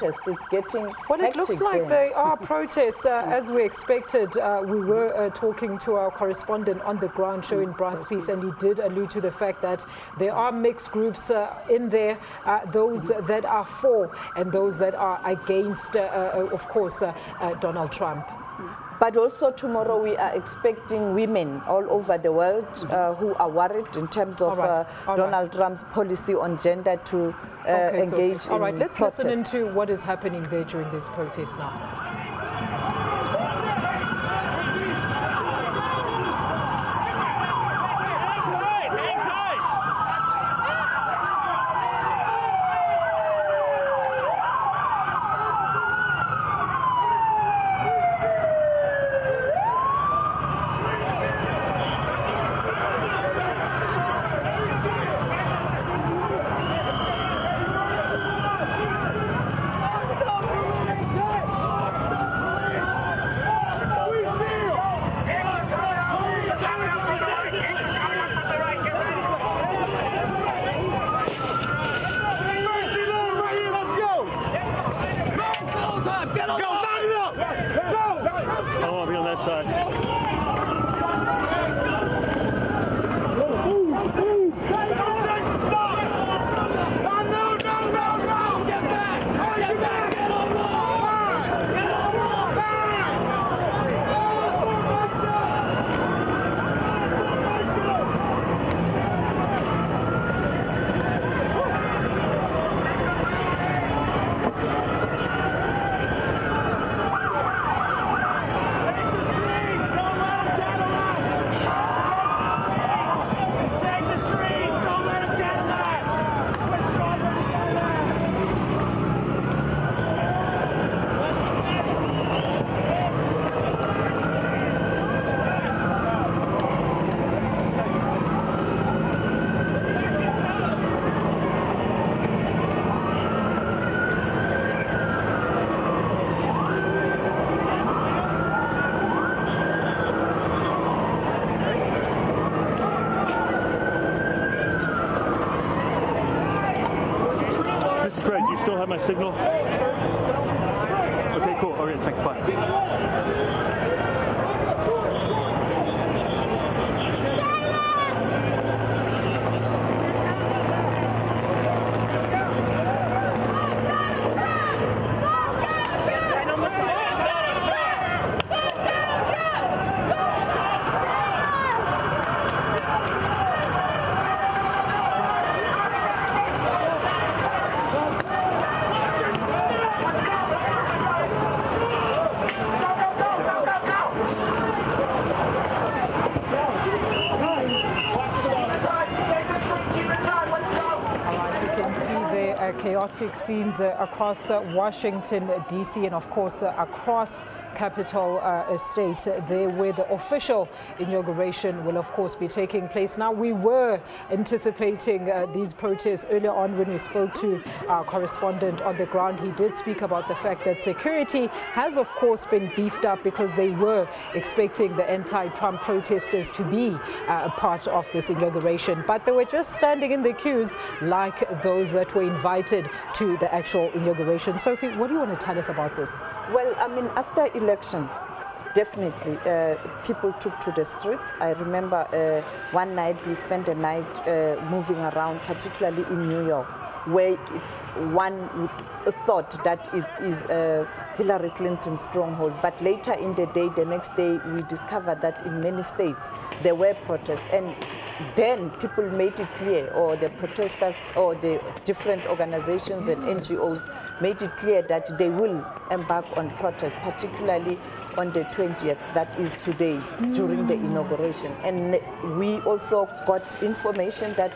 protest. It's getting well, it looks like they are protests as we expected. We were talking to our correspondent on the ground, showing Brasspeace, and he did allude to the fact that there are mixed groups in there, those that are for and those that are against, of course, Donald Trump. But also tomorrow we are expecting women all over the world who are worried in terms of Donald Trump's policy on gender to engage in all right, let's protest. listen into what is happening there during these protests now. Great. Do you still have my signal? Okay, cool. All right, thanks. Bye. Chaotic scenes across Washington, D.C., and of course across Capitol State, there where the official inauguration will of course be taking place. Now, we were anticipating these protests earlier on when we spoke to our correspondent on the ground. He did speak about the fact that security has of course been beefed up because they were expecting the anti-Trump protesters to be a part of this inauguration, but they were just standing in the queues like those that were invited to the actual inauguration. Sophie, what do you want to tell us about this? Well, I mean, after elections, definitely people took to the streets. I remember one night we spent a night moving around, particularly in New York, where one thought that it is Hillary Clinton's stronghold. But later in the day, the next day, we discovered that in many states there were protests. And then people made it clear, or the protesters or the different organizations and NGOs made it clear that they will embark on protests, particularly on the 20th, that is today, during the inauguration. And we also got information that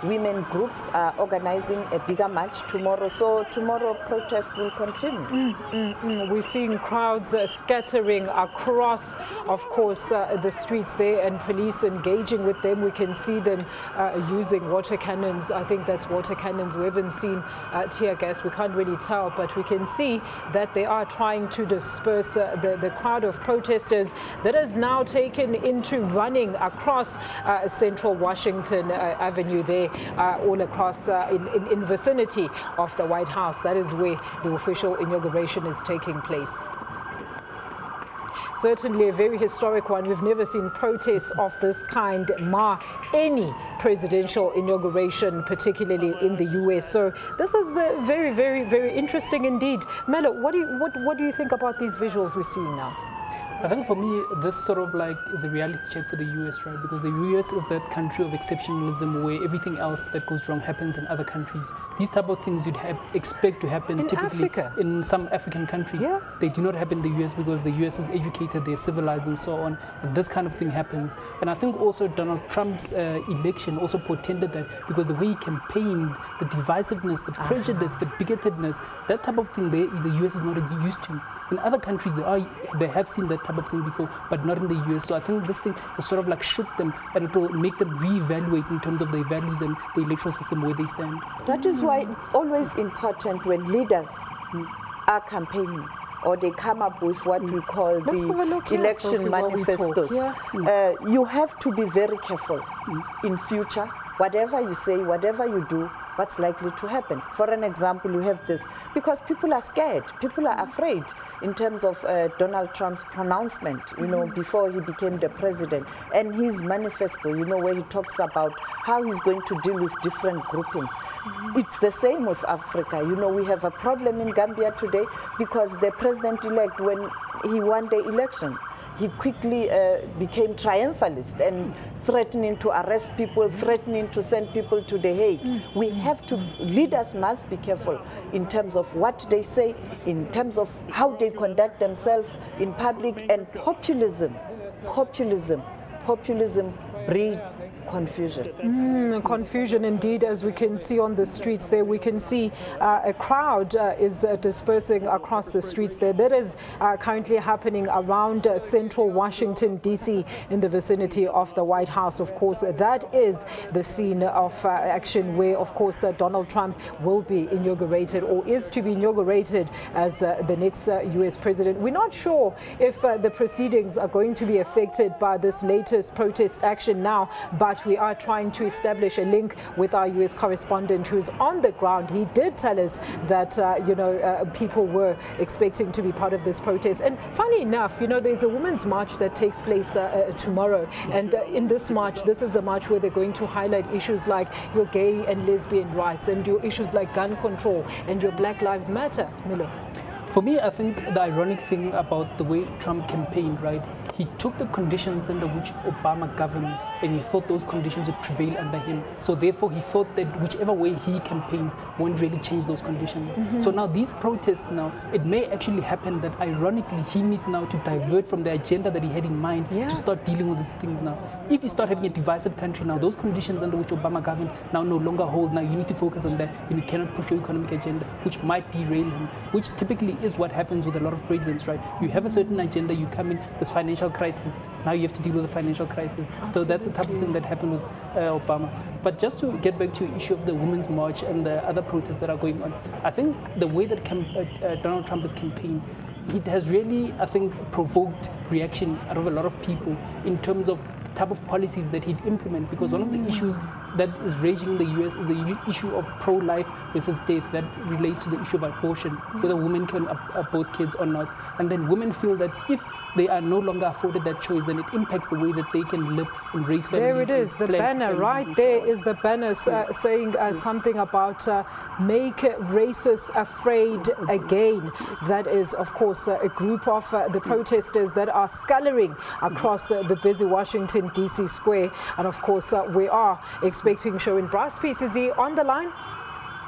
women groups are organizing a bigger march tomorrow. So tomorrow protest will continue. We're seeing crowds scattering across, of course, the streets there, and police engaging with them. We can see them using water cannons. I think that's water cannons. We haven't seen tear gas. We can't really tell tell, but we can see that they are trying to disperse the crowd of protesters that has now taken into running across central Washington Avenue there, all across in vicinity of the White House. That is where the official inauguration is taking place. Certainly a very historic one. We've never seen protests of this kind mar any presidential inauguration, particularly in the US. So this is very, very, very interesting indeed. Melo, what do you think about these visuals we're seeing now? I think for me, this sort of like is a reality check for the US, right? Because the US is that country of exceptionalism where everything else that goes wrong happens in other countries. These type of things you'd expect to happen in typically Africa. In some African country. Yeah. They do not happen in the US because the US is educated, they're civilized and so on. And this kind of thing happens. And I think also Donald Trump's election also portended that, because the way he campaigned, the divisiveness, the prejudice, the bigotedness, that type of thing the US is not used to. In other countries, they have seen that type of thing before, but not in the US. So I think this thing has sort of like shook them, and it will make them reevaluate in terms of their values and the electoral system where they stand. That is why it's always important when leaders are campaigning or they come up with what we call the election manifestos. You have to be very careful in future. Whatever you say, whatever you do, what's likely to happen. For an example, you have this, because people are scared, people are afraid in terms of Donald Trump's pronouncement, you know, before he became the president, and his manifesto, you know, where he talks about how he's going to deal with different groupings. It's the same with Africa. You know, we have a problem in Gambia today because the president-elect, when he won the elections, he quickly became triumphalist and threatening to arrest people, threatening to send people to The Hague. We have to, leaders must be careful in terms of what they say, in terms of how they conduct themselves in public, and populism breeds confusion. Confusion indeed, as we can see on the streets there. We can see a crowd is dispersing across the streets there. That is currently happening around central Washington, D.C., in the vicinity of the White House. Of course, that is the scene of action where, of course, Donald Trump will be inaugurated, or is to be inaugurated as the next U.S. president. We're not sure if the proceedings are going to be affected by this latest protest action now, but we are trying to establish a link with our U.S. correspondent who's on the ground. He did tell us that, people were expecting to be part of this protest. And funny enough, you know, there's a women's march that takes place tomorrow. And in this march, this is the march where they're going to highlight issues like your gay and lesbian rights and your issues like gun control and your Black Lives Matter. Milo. For me, I think the ironic thing about the way Trump campaigned, right, he took the conditions under which Obama governed and he thought those conditions would prevail under him. So therefore, he thought that whichever way he campaigns won't really change those conditions. So now these protests now, it may actually happen that ironically, he needs now to divert from the agenda that he had in mind to start dealing with these things now. If you start having a divisive country now, those conditions under which Obama governed now no longer hold. Now you need to focus on that, and you cannot push your economic agenda, which might derail him, which typically is what happens with a lot of presidents, right? You have a certain agenda, you come in, this financial crisis, now you have to deal with the financial crisis. So that's the type of thing that happened with Obama. But just to get back to the issue of the Women's March and the other protests that are going on, I think the way that Donald Trump has campaigned, it has really, I think, provoked reaction out of a lot of people in terms of the type of policies that he'd implement, because one of the issues that is raging in the US is the issue of pro-life versus death that relates to the issue of abortion, whether women can abort kids or not. And then women feel that if they are no longer afforded that choice, then it impacts the way that they can live and raise families. There it is, the banner, right there is the banner saying something about make racists afraid again. That is, of course, a group of the protesters that are scuttling across the busy Washington, D.C. square. And of course, we are expecting Sherwin Braspies. Is he on the line?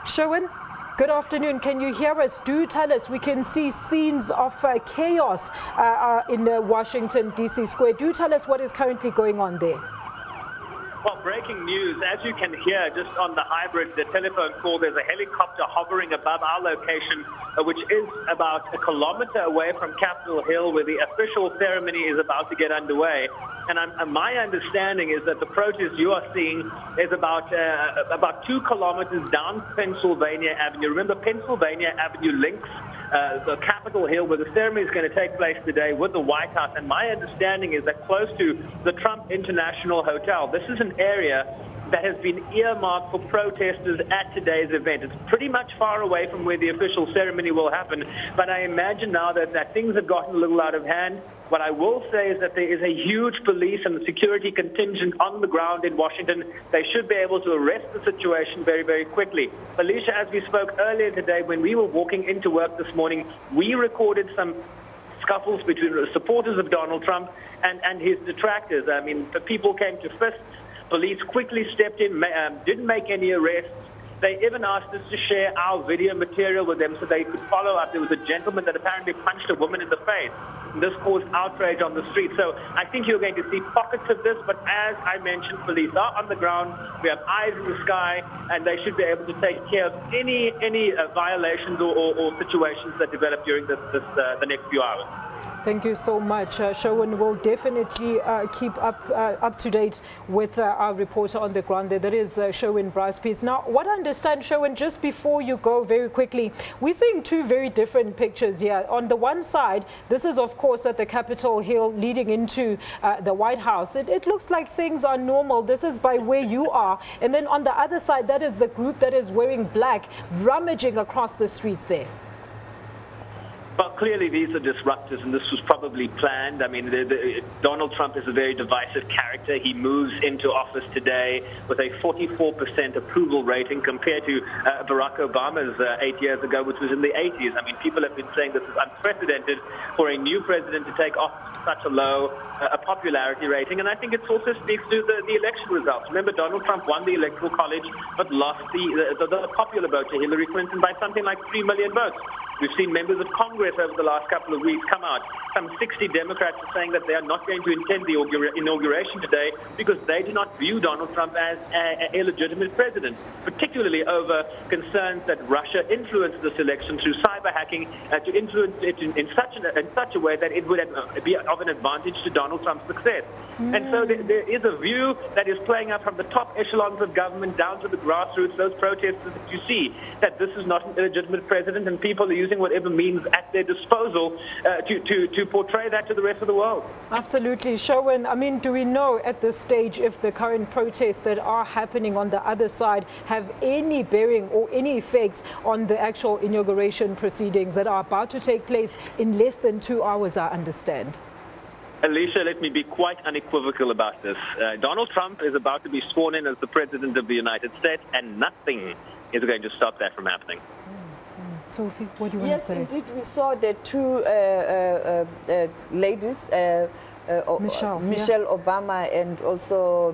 Sherwin? Good afternoon. Can you hear us? Do tell us. We can see scenes of chaos in Washington, D.C. square. Do tell us what is currently going on there. Well, breaking news, as you can hear just on the hybrid, the telephone call, there's a helicopter hovering above our location, which is about a kilometer away from Capitol Hill, where the official ceremony is about to get underway. And my understanding is that the protest you are seeing is about 2 kilometers down Pennsylvania Avenue. Remember, Pennsylvania Avenue links the Capitol Hill, where the ceremony is going to take place today, with the White House. And my understanding is that close to the Trump International Hotel, this is an area that has been earmarked for protesters at today's event. It's pretty much far away from where the official ceremony will happen, but I imagine now that things have gotten a little out of hand. What I will say is that there is a huge police and security contingent on the ground in Washington. They should be able to arrest the situation very, very quickly. Alicia, as we spoke earlier today, when we were walking into work this morning, we recorded some scuffles between the supporters of Donald Trump and his detractors. I mean, the people came to fists. Police quickly stepped in, didn't make any arrests. They even asked us to share our video material with them so they could follow up. There was a gentleman that apparently punched a woman in the face. And this caused outrage on the street. So I think you're going to see pockets of this, but as I mentioned, police are on the ground. We have eyes in the sky, and they should be able to take care of any violations or situations that develop during the next few hours. Thank you so much. Sherwin will definitely keep up to date with our reporter on the ground there. That is Sherwin Bryce-Pease. Now, what I understand, Sherwin, just before you go very quickly, we're seeing two very different pictures here. On the one side, this is, of course, at the Capitol Hill leading into the White House. It looks like things are normal. This is by where you are. And then on the other side, that is the group that is wearing black, rummaging across the streets there. Well, clearly these are disruptors, and this was probably planned. I mean, Donald Trump is a very divisive character. He moves into office today with a 44% approval rating compared to Barack Obama's 8 years ago, which was in the 80s. I mean, people have been saying this is unprecedented for a new president to take off such a low popularity rating, and I think it also speaks to the election results. Remember, Donald Trump won the Electoral College, but lost the popular vote to Hillary Clinton by something like 3 million votes. We've seen members of Congress over the last couple of weeks come out. Some 60 Democrats are saying that they are not going to attend the inauguration today because they do not view Donald Trump as a illegitimate president, particularly over concerns that Russia influenced this election through cyber hacking to influence it in such a way that it would be of an advantage to Donald Trump's success. And so there is a view that is playing out from the top echelons of government down to the grassroots, those protesters that you see, that this is not an illegitimate president, and people are using whatever means at their disposal to portray that to the rest of the world. Absolutely. Sherwin, I mean, do we know at this stage if the current protests that are happening on the other side have any bearing or any effect on the actual inauguration proceedings that are about to take place in less than 2 hours, I understand? Alicia, let me be quite unequivocal about this. Donald Trump is about to be sworn in as the President of the United States, and nothing is going to stop that from happening. Sophie, what do you want to say? Yes, indeed, we saw the two ladies, Michelle Obama and also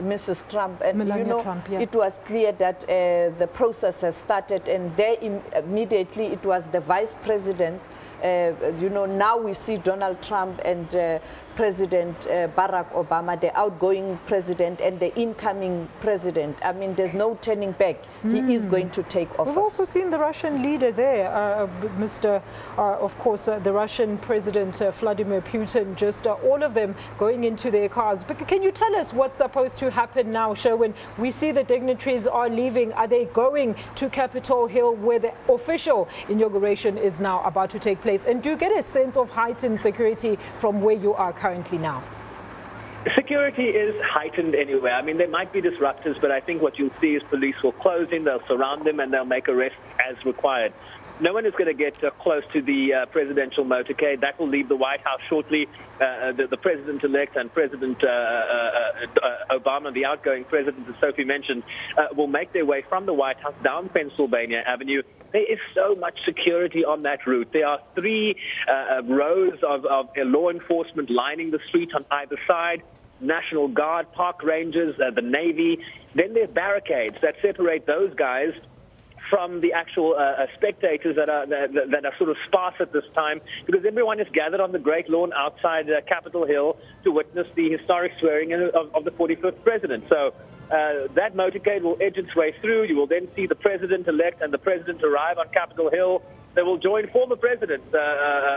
Mrs. Trump. And Melania Trump, yeah. It was clear that the process has started, and there immediately it was the vice president. Now we see Donald Trump and President Barack Obama, the outgoing president and the incoming president. I mean, there's no turning back. He is going to take office. We've also seen the Russian leader there, of course, the Russian President Vladimir Putin, just all of them going into their cars. But can you tell us what's supposed to happen now, Sherwin? We see the dignitaries are leaving. Are they going to Capitol Hill, where the official inauguration is now about to take place? And do you get a sense of heightened security from where you are currently now? Security is heightened anyway. I mean, there might be disruptors, but I think what you'll see is police will close in, they'll surround them, and they'll make arrests as required. No one is going to get close to the presidential motorcade. That will leave the White House shortly. The president-elect and President Obama, the outgoing president, as Sophie mentioned, will make their way from the White House down Pennsylvania Avenue. There is so much security on that route. There are 3 rows of law enforcement lining the street on either side. National Guard, park rangers, the Navy. Then there are barricades that separate those guys from the actual spectators that are sort of sparse at this time, because everyone is gathered on the Great Lawn outside Capitol Hill to witness the historic swearing in of the 45th president. So that motorcade will edge its way through. You will then see the president-elect and the president arrive on Capitol Hill. They will join former presidents.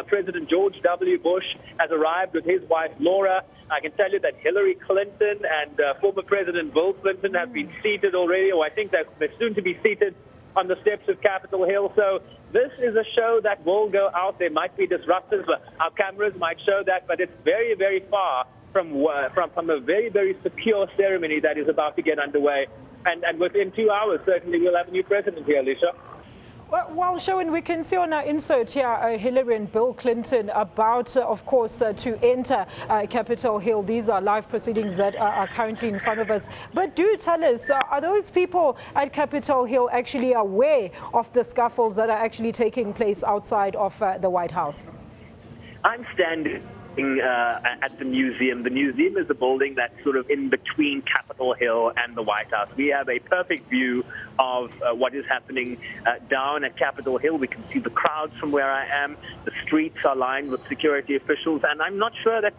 President George W. Bush has arrived with his wife, Laura. I can tell you that Hillary Clinton and former President Bill Clinton have been seated already, or I think they're soon to be seated on the steps of Capitol Hill. So this is a show that will go out. There might be disruptors. Our cameras might show that, but it's very, very far from a very, very secure ceremony that is about to get underway. And within 2 hours, certainly we'll have a new president here, Alicia. Well, Sherwin, we can see on our insert here Hillary and Bill Clinton about, of course, to enter Capitol Hill. These are live proceedings that are currently in front of us. But do tell us, are those people at Capitol Hill actually aware of the scuffles that are actually taking place outside of the White House? I'm standing at the museum. The museum is a building that's sort of in between Capitol Hill and the White House. We have a perfect view of what is happening down at Capitol Hill. We can see the crowds from where I am. The streets are lined with security officials, and I'm not sure that